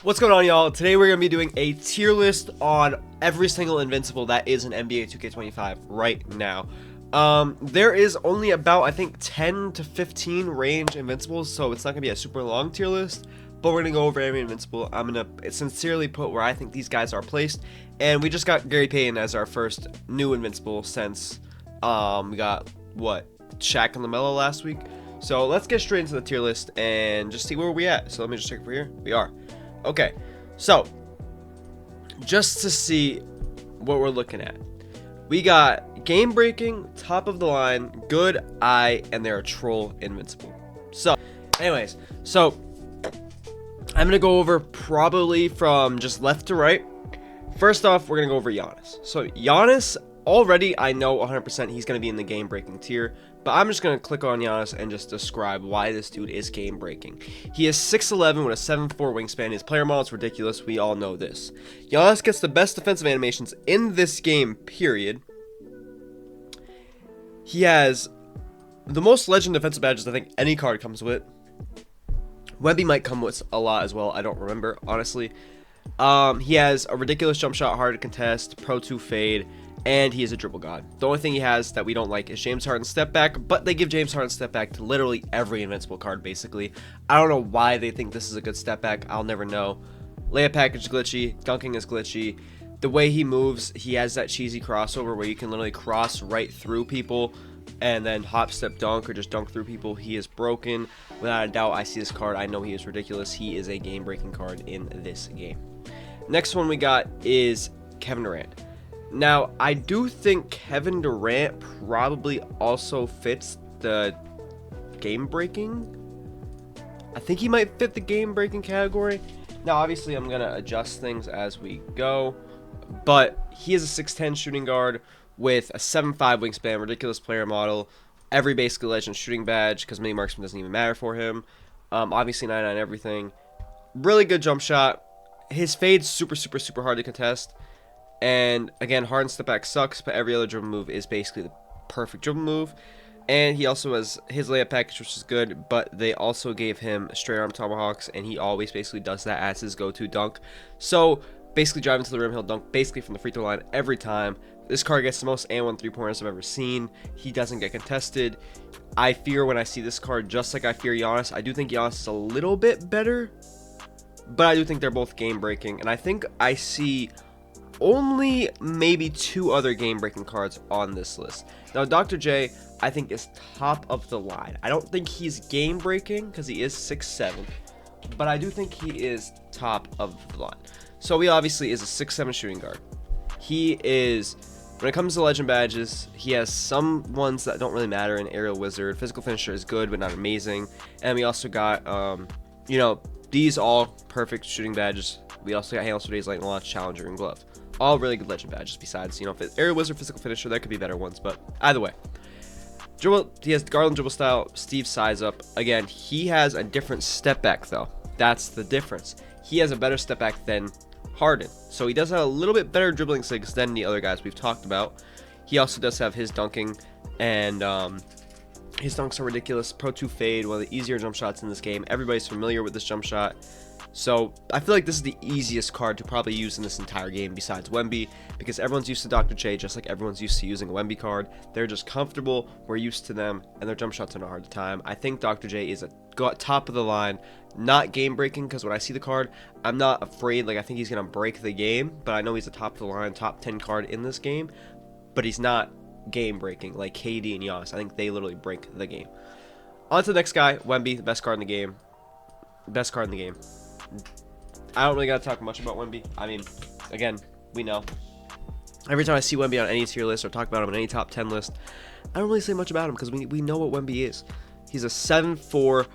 What's going on, y'all? Today we're going to be doing a tier list on every single Invincible that is in NBA 2k25 right now. There is only about, I think, 10 to 15 range Invincibles, so it's not going to be a super long tier list, but we're going to go over every Invincible. I'm going to sincerely put where I think these guys are placed, and we just got Gary Payton as our first new Invincible since, we got, Shaq and LaMelo last week. So let's get straight into the tier list and just see where we at. So let me just check for here. We are. Okay, so just to see what we're looking at, we got Game Breaking, top of the line, good, eye, and they're a troll Invincible. So anyways, so I'm gonna go over probably from just left to right. First off, we're gonna go over Giannis. So Giannis, already I know 100% he's gonna be in the Game Breaking tier, but I'm just going to click on Giannis and just describe why this dude is game breaking. He is 6'11 with a 7'4 wingspan. His player model is ridiculous. We all know this. Giannis gets the best defensive animations in this game, period. He has the most legend defensive badges I think any card comes with. Wemby might come with a lot as well. I don't remember, honestly. He has a ridiculous jump shot, hard to contest, Pro 2 fade, and he is a dribble god. The only thing he has that we don't like is James Harden's step back, but they give James Harden's step back to literally every Invincible card, basically. I don't know why they think this is a good step back. I'll never know. Layup package is glitchy. Dunking is glitchy. The way he moves, he has that cheesy crossover where you can literally cross right through people and then hop, step, dunk, or just dunk through people. He is broken. Without a doubt, I see this card. I know he is ridiculous. He is a game-breaking card in this game. Next one we got is Kevin Durant. Now, I do think Kevin Durant probably also fits the game-breaking. I think he might fit the game-breaking category. Now, obviously, I'm going to adjust things as we go. But he is a 6'10 shooting guard with a 7'5 wingspan, ridiculous player model, every basically legend shooting badge because mini marksman doesn't even matter for him. Obviously, 99 everything. Really good jump shot. His fade's super hard to contest. And again, Harden's step back sucks, but every other dribble move is basically the perfect dribble move. And he also has his layup package, which is good, but they also gave him straight arm tomahawks, and he always basically does that as his go-to dunk. So basically driving to the rim, he'll dunk basically from the free throw line every time. This card gets the most and 1 3-pointers I've ever seen. He doesn't get contested. I fear when I see this card, just like I fear Giannis. I do think Giannis is a little bit better, but I do think they're both game-breaking, and I think I see only maybe 2 other game-breaking cards on this list. Now, Dr. J, I think, is top of the line. I don't think he's game-breaking because he is 6'7", but I do think he is top of the line. So he obviously is a 6'7 shooting guard. He is, when it comes to legend badges, he has some ones that don't really matter in Aerial Wizard. Physical Finisher is good, but not amazing. And we also got, these all perfect shooting badges. We also got Handles for Days, Light and Launch, Challenger, and Glove. All really good legend badges besides, if it's Aerial Wizard, Physical Finisher, there could be better ones, but either way. Dribble, he has Garland dribble style, Steve size up. Again, he has a different step back though. That's the difference. He has a better step back than Harden. So he does have a little bit better dribbling sigs than the other guys we've talked about. He also does have his dunking, and his dunks are ridiculous. Pro 2 fade, one of the easier jump shots in this game. Everybody's familiar with this jump shot. So I feel like this is the easiest card to probably use in this entire game besides Wemby, because everyone's used to Dr. J just like everyone's used to using a Wemby card. They're just comfortable, we're used to them, and their jump shots are not hard to time. I think Dr. J is a top of the line, not game breaking, because when I see the card, I'm not afraid. Like, I think he's going to break the game, but I know he's a top of the line, top 10 card in this game, but he's not game breaking like KD and Giannis. I think they literally break the game. On to the next guy, Wemby, the best card in the game. Best card in the game. I don't really got to talk much about Wemby. I mean, again, we know. Every time I see Wemby on any tier list or talk about him on any top 10 list, I don't really say much about him because we know what Wemby is. He's a 7'4",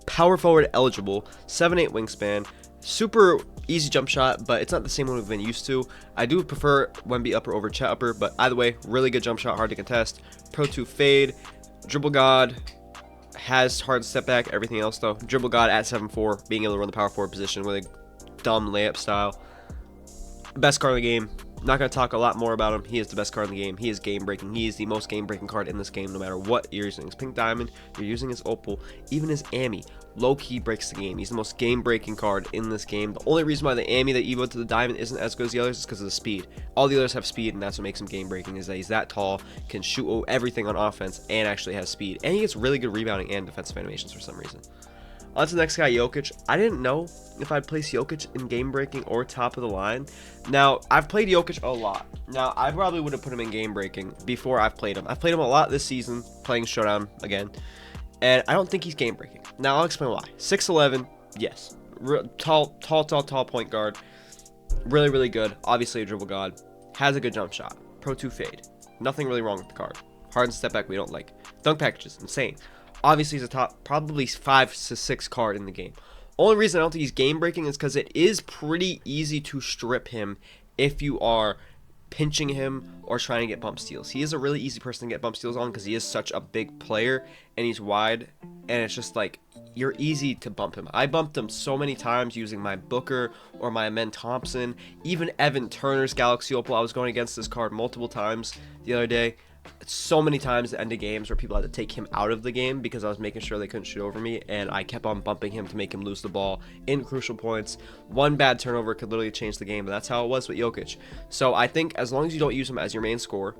power forward eligible, 7'8 wingspan, super easy jump shot, but it's not the same one we've been used to. I do prefer Wemby upper over Chet upper, but either way, really good jump shot, hard to contest. Pro 2 fade, dribble god, has hard step back, everything else though. Dribble god at 7'4", being able to run the power forward position with a dumb layup style. Best card in the game, Not going to talk a lot more about him. He is the best card in the game. He is game breaking. He is the most game breaking card in this game, no matter what you're using. His pink diamond, you're using his opal, even his Ami. Low-key breaks the game. He's the most game-breaking card in this game. The only reason why the Ami that evoed to the diamond isn't as good as the others is because of the speed. All the others have speed, and that's what makes him game-breaking, is that he's that tall, can shoot everything on offense, and actually has speed. And he gets really good rebounding and defensive animations for some reason. On to the next guy, Jokic. I didn't know if I'd place Jokic in game-breaking or top of the line. Now, I've played Jokic a lot. Now, I probably would have put him in game-breaking before I've played him. I've played him a lot this season, playing Showdown again. And I don't think he's game breaking. Now I'll explain why. 6'11", yes. Tall point guard. Really, really good. Obviously a dribble god. Has a good jump shot. Pro 2 fade. Nothing really wrong with the card. Hard and step back we don't like. Dunk package is insane. Obviously he's a top, probably 5 to 6 card in the game. Only reason I don't think he's game breaking is because it is pretty easy to strip him if you are pinching him or trying to get bump steals. He is a really easy person to get bump steals on because he is such a big player and he's wide, and it's just like you're easy to bump him. I bumped him so many times using my Booker or my Amen Thompson, even Evan Turner's Galaxy Opal. I was going against this card multiple times the other day. So many times at the end of games where people had to take him out of the game because I was making sure they couldn't shoot over me, and I kept on bumping him to make him lose the ball in crucial points. One bad turnover could literally change the game, and that's how it was with Jokic. So I think as long as you don't use him as your main scorer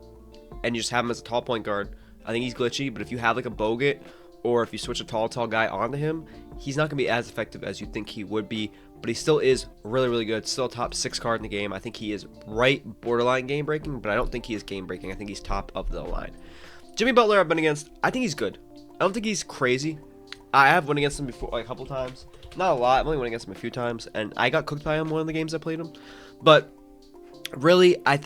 and you just have him as a tall point guard, I think he's glitchy. But if you have like a Bogut, or if you switch a tall guy onto him, he's not going to be as effective as you think he would be. But he still is really, really good. Still a top 6 card in the game. I think he is right borderline game breaking, but I don't think he is game breaking. I think he's top of the line. Jimmy Butler I've been against. I think he's good. I don't think he's crazy. I have won against him before, like a couple times. Not a lot. I've only won against him a few times, and I got cooked by him one of the games I played him. But really, I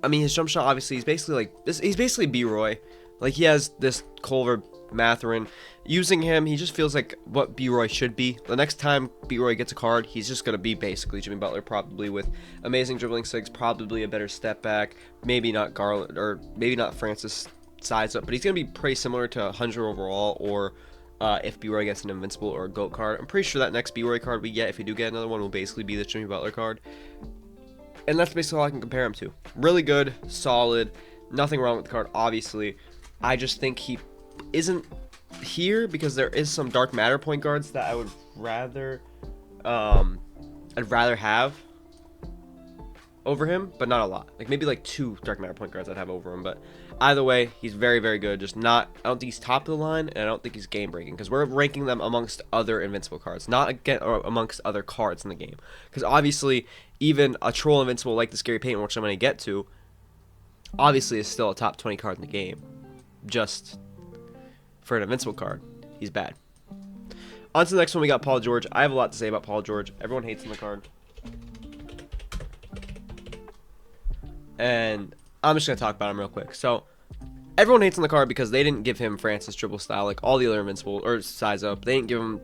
mean, his jump shot, obviously, he's basically like this. He's basically B-Roy. Like, he has this Culver Mathurin. Using him, he just feels like what B-Roy should be. The next time B-Roy gets a card, he's just going to be basically Jimmy Butler, probably with amazing dribbling sigs, probably a better step back, maybe not Garland, or maybe not Francis size up, but he's going to be pretty similar to 100 overall, or if B-Roy gets an Invincible or a GOAT card. I'm pretty sure that next B-Roy card we get, if we do get another one, will basically be the Jimmy Butler card. And that's basically all I can compare him to. Really good, solid, nothing wrong with the card, obviously. I just think he isn't here because there is some dark matter point guards that I would rather have over him, but not a lot. Like maybe like 2 dark matter point guards I'd have over him, but either way, he's very, very good. Just not, I don't think he's top of the line, and I don't think he's game breaking because we're ranking them amongst other Invincible cards, not again or amongst other cards in the game. Because obviously, even a troll Invincible like this Gary Payton, which I'm going to get to, obviously is still a top 20 card in the game. Just for an Invincible card, he's bad. On to the next one, we got Paul George. I have a lot to say about Paul George. Everyone hates him the card. And I'm just going to talk about him real quick. So, everyone hates on the card because they didn't give him Francis dribble style like all the other Invincible, or size up. They didn't give him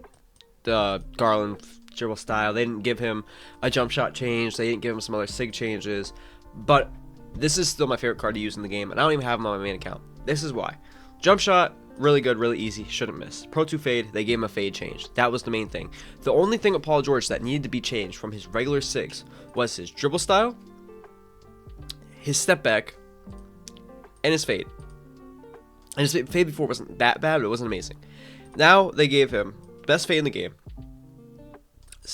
the Garland dribble style. They didn't give him a jump shot change. They didn't give him some other sig changes. But this is still my favorite card to use in the game, and I don't even have him on my main account. This is why. Jump shot, really good, really easy, shouldn't miss. Pro 2 fade, they gave him a fade change. That was the main thing. The only thing with Paul George that needed to be changed from his regular sigs was his dribble style, his step back, and his fade. And his fade before wasn't that bad, but it wasn't amazing. Now they gave him best fade in the game,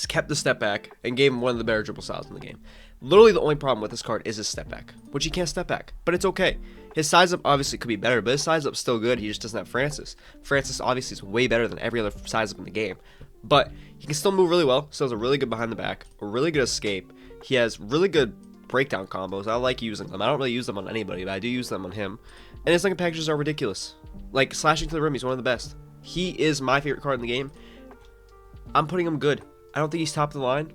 kept the step back, and gave him one of the better dribble styles in the game. Literally the only problem with this card is his step back, which he can't step back, but it's okay. His size up obviously could be better, but his size up's still good. He just doesn't have Francis. Francis obviously is way better than every other size up in the game, but he can still move really well. Still has a really good behind the back, a really good escape. He has really good breakdown combos. I like using them. I don't really use them on anybody, but I do use them on him. And his linking packages are ridiculous. Like slashing to the rim, he's one of the best. He is my favorite card in the game. I'm putting him good. I don't think he's top of the line,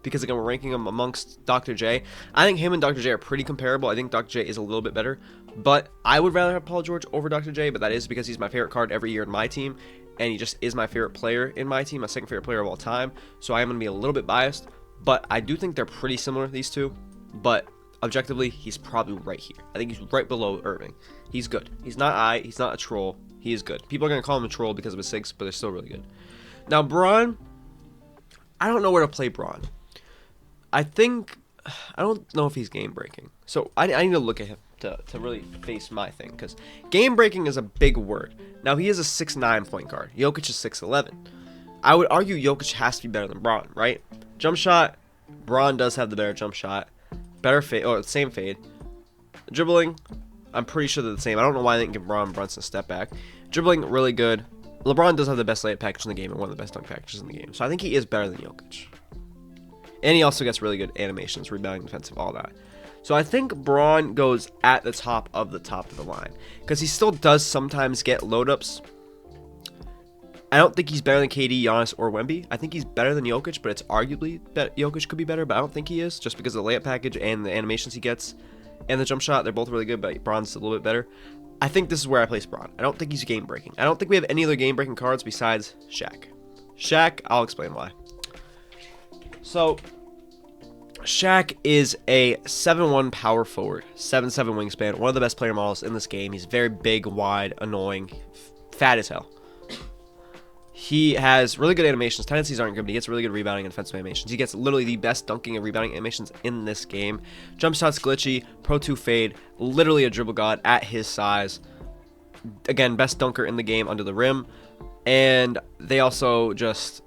because again, we're ranking him amongst Dr. J. I think him and Dr. J are pretty comparable. I think Dr. J is a little bit better, but I would rather have Paul George over Dr. J, but that is because he's my favorite card every year in my team, and he just is my favorite player in my team, my second favorite player of all time, so I am going to be a little bit biased, but I do think they're pretty similar, these two, but objectively, he's probably right here. I think he's right below Irving. He's good. He's not a troll. He is good. People are going to call him a troll because of his sigs, but they're still really good. Now, Braun, I don't know where to play Braun. I think I don't know if he's game breaking. So I need to look at him to really face my thing, because game breaking is a big word. Now, he is a 6'9" point guard. Jokic is 6'11". I would argue Jokic has to be better than Bron, right? Jump shot, Bron does have the better jump shot. Better fade, or same fade. Dribbling, I'm pretty sure they're the same. I don't know why they didn't give Brunson a step back. Dribbling, really good. LeBron does have the best layup package in the game and one of the best dunk packages in the game. So I think he is better than Jokic. And he also gets really good animations, rebounding, defensive, all that. So I think Bron goes at the top of the line, because he still does sometimes get load ups. I don't think he's better than KD, Giannis, or Wemby. I think he's better than Jokic, but it's arguably that Jokic could be better, but I don't think he is, just because of the layup package and the animations he gets and the jump shot. They're both really good, but Bron's a little bit better. I think this is where I place Bron. I don't think he's game breaking. I don't think we have any other game breaking cards besides Shaq. Shaq, I'll explain why. So, Shaq is a 7'1" power forward, 7'7" wingspan, one of the best player models in this game. He's very big, wide, annoying, fat as hell. He has really good animations. Tendencies aren't good, but he gets really good rebounding and defensive animations. He gets literally the best dunking and rebounding animations in this game. Jump shot's glitchy, Pro 2 fade, literally a dribble god at his size. Again, best dunker in the game under the rim. And they also just,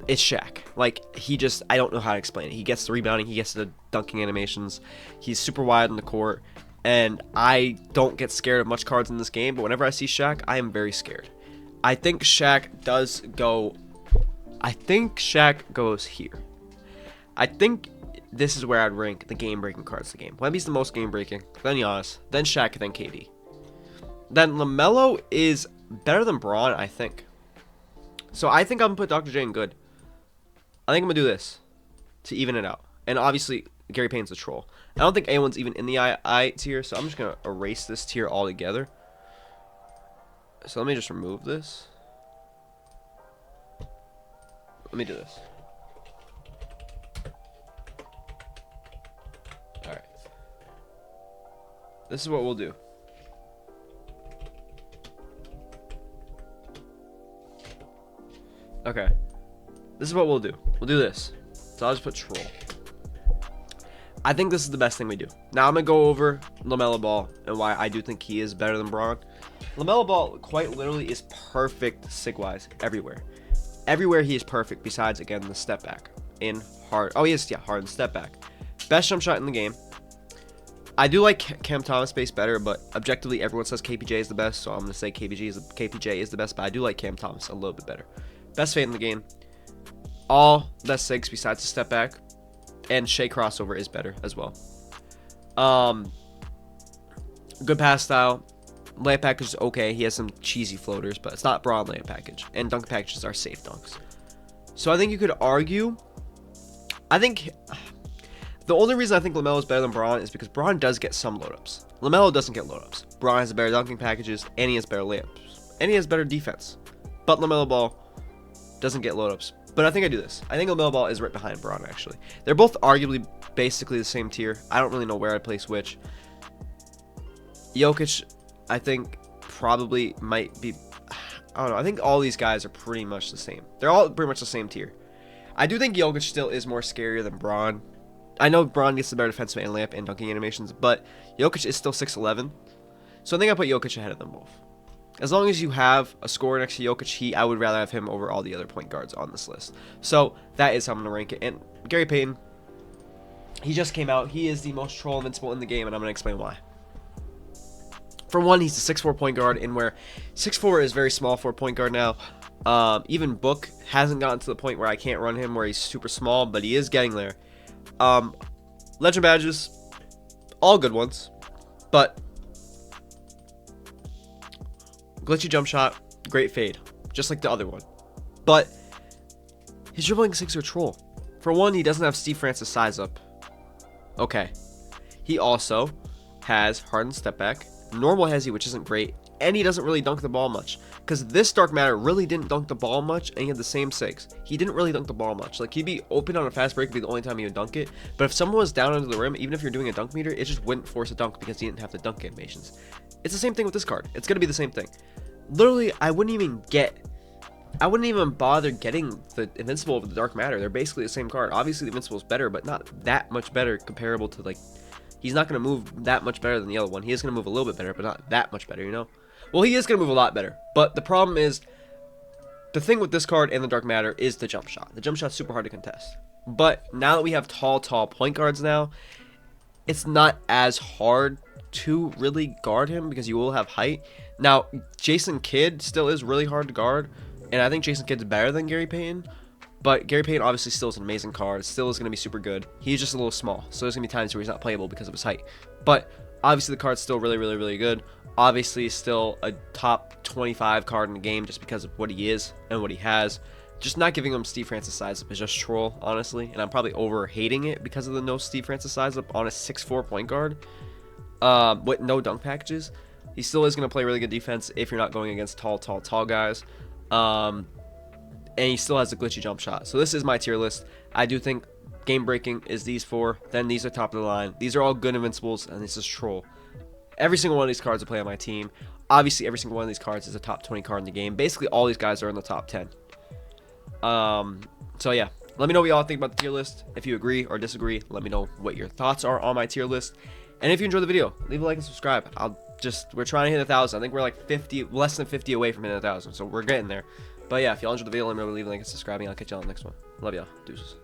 it's Shaq. Like, he just, I don't know how to explain it. He gets the rebounding, he gets the dunking animations. He's super wide on the court. And I don't get scared of much cards in this game, but whenever I see Shaq, I am very scared. I think Shaq does go, I think Shaq goes here. I think this is where I'd rank the game-breaking cards in the game. Wemby's the most game-breaking, then Giannis, then Shaq, then KD. Then LaMelo is better than Bron, I think. So I think I'm going to put Dr. J in good. I think I'm going to do this to even it out. And obviously, Gary Payton's a troll. I don't think anyone's even in the I tier, so I'm just going to erase this tier altogether. So let me just remove this. Let me do this. Alright. This is what we'll do. Okay. This is what we'll do. We'll do this. So I'll just put troll. I think this is the best thing we do. Now I'm going to go over LaMelo Ball and why I do think he is better than Bron. LaMelo Ball quite literally is perfect sig-wise everywhere. Everywhere he is perfect besides, again, the step back. In hard. Oh, he is, yeah, hard and step back. Best jump shot in the game. I do like Cam Thomas base better, but objectively everyone says KPJ is the best, so I'm going to say KPJ is the best, but I do like Cam Thomas a little bit better. Best fade in the game. All best sigs besides the step back. And Shea crossover is better as well. Good pass style. Layup package is okay. He has some cheesy floaters, but it's not broad layup package. And dunk packages are safe dunks. So I think you could argue. I think the only reason I think LaMelo is better than Bron is because Bron does get some load ups. LaMelo doesn't get load ups. Bron has better dunking packages, and he has better layups, and he has better defense. But LaMelo Ball doesn't get load ups. But I think I do this. I think LaMelo Ball is right behind Bron, actually. They're both arguably basically the same tier. I don't really know where I'd place which. Jokic, I think, probably might be... I don't know. I think all these guys are pretty much the same. They're all pretty much the same tier. I do think Jokic still is more scarier than Bron. I know Bron gets the better defensive and layup and dunking animations, but Jokic is still 6'11". So I think I put Jokic ahead of them both. As long as you have a scorer next to Jokic, I would rather have him over all the other point guards on this list. So that is how I'm going to rank it. And Gary Payton, he just came out. He is the most troll invincible in the game, and I'm going to explain why. For one, he's a 6'4" point guard, and where 6'4" is very small for a point guard now. Even Book hasn't gotten to the point where I can't run him where he's super small, but he is getting there. Legend badges, all good ones, but glitchy jump shot, great fade, just like the other one. But his dribbling instincts are troll. For one, he doesn't have Steve Francis size up. Okay. He also has hardened step back, normal hezzy, which isn't great, and he doesn't really dunk the ball much. Because this Dark Matter really didn't dunk the ball much, and he had the same sigs. He didn't really dunk the ball much. Like, he'd be open on a fast break, would be the only time he would dunk it. But if someone was down under the rim, even if you're doing a dunk meter, it just wouldn't force a dunk because he didn't have the dunk animations. It's the same thing with this card. It's going to be the same thing. Literally, I wouldn't even get I wouldn't even bother getting the Invincible over the Dark Matter. They're basically the same card. Obviously, the Invincible is better, but not that much better comparable to, like, he's not going to move that much better than the other one. He is going to move a little bit better, but not that much better, you know? Well, he is going to move a lot better, but the problem is, the thing with this card and the Dark Matter is the jump shot. The jump shot's super hard to contest. But now that we have tall point guards now, it's not as hard to really guard him because you will have height. Now, Jason Kidd still is really hard to guard, and I think Jason Kidd's better than Gary Payton. But Gary Payton obviously still is an amazing card. Still is going to be super good. He's just a little small, so there's going to be times where he's not playable because of his height. But obviously the card's still really, really, really good. Obviously still a top 25 card in the game just because of what he is and what he has. Just not giving him Steve Francis size up is just troll, honestly. And I'm probably over-hating it because of the no Steve Francis size up on a 6'4 point guard. With no dunk packages. He still is going to play really good defense if you're not going against tall guys. And he still has a glitchy jump shot. So this is my tier list. I do think Game Breaking is these four. Then these are top of the line. These are all good Invincibles, and this is troll. Every single one of these cards I play on my team. Obviously, every single one of these cards is a top 20 card in the game. Basically, all these guys are in the top 10. So yeah, let me know what y'all think about the tier list. If you agree or disagree, let me know what your thoughts are on my tier list. And if you enjoyed the video, leave a like and subscribe. We're trying to hit 1,000. I think we're like less than 50 away from hitting 1,000, so we're getting there. But yeah, if y'all enjoyed the video, let me know, leave a like and subscribe, and I'll catch y'all on the next one. Love y'all. Deuces.